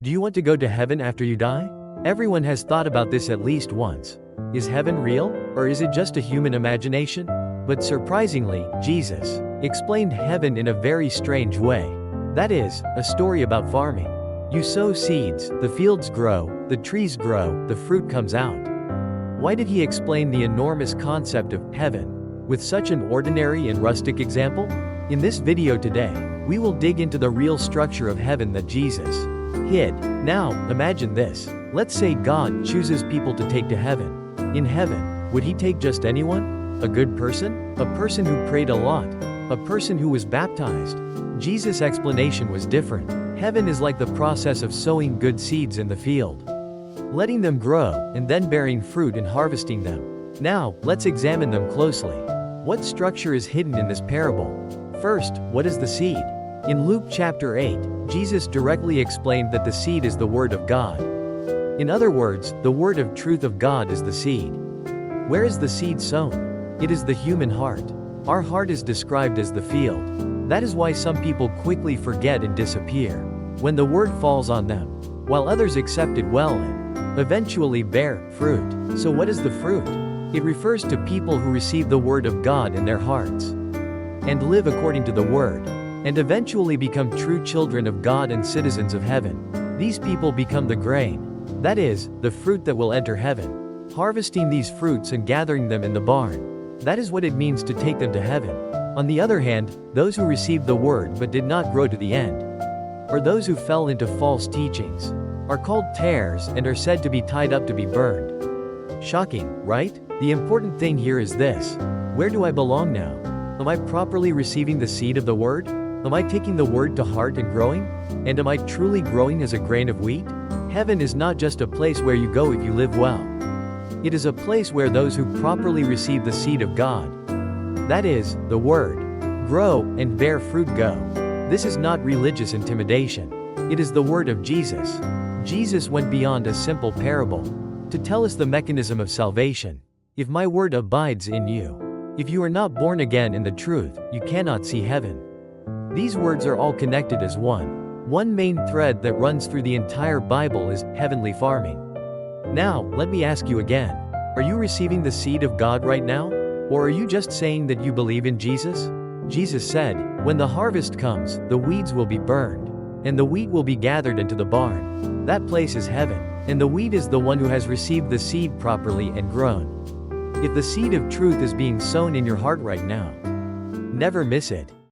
Do you want to go to heaven after you die? Everyone has thought about this at least once. Is heaven real, or is it just a human imagination? But surprisingly, Jesus explained heaven in a very strange way. That is, a story about farming. You sow seeds, the fields grow, the trees grow, the fruit comes out. Why did he explain the enormous concept of heaven with such an ordinary and rustic example? In this video today, we will dig into the real structure of heaven that Jesus hid. Now, imagine this. Let's say God chooses people to take to heaven. In heaven, would he take just anyone? A good person? A person who prayed a lot? A person who was baptized? Jesus' explanation was different. Heaven is like the process of sowing good seeds in the field, letting them grow, and then bearing fruit and harvesting them. Now, let's examine them closely. What structure is hidden in this parable? First, what is the seed? In Luke chapter 8, Jesus directly explained that the seed is the Word of God. In other words, the Word of truth of God is the seed. Where is the seed sown? It is the human heart. Our heart is described as the field. That is why some people quickly forget and disappear when the Word falls on them, while others accept it well and eventually bear fruit. So what is the fruit? It refers to people who receive the Word of God in their hearts and live according to the Word, and eventually become true children of God and citizens of heaven. These people become the grain. That is, the fruit that will enter heaven. Harvesting these fruits and gathering them in the barn. That is what it means to take them to heaven. On the other hand, those who received the Word but did not grow to the end, or those who fell into false teachings, are called tares and are said to be tied up to be burned. Shocking, right? The important thing here is this. Where do I belong now? Am I properly receiving the seed of the Word? Am I taking the Word to heart and growing? And am I truly growing as a grain of wheat? Heaven is not just a place where you go if you live well. It is a place where those who properly receive the seed of God, that is, the Word, grow and bear fruit go. This is not religious intimidation. It is the Word of Jesus. Jesus went beyond a simple parable to tell us the mechanism of salvation. If my Word abides in you, if you are not born again in the truth, you cannot see heaven. These words are all connected as one. One main thread that runs through the entire Bible is heavenly farming. Now, let me ask you again. Are you receiving the seed of God right now? Or are you just saying that you believe in Jesus? Jesus said, when the harvest comes, the weeds will be burned, and the wheat will be gathered into the barn. That place is heaven, and the wheat is the one who has received the seed properly and grown. If the seed of truth is being sown in your heart right now, never miss it.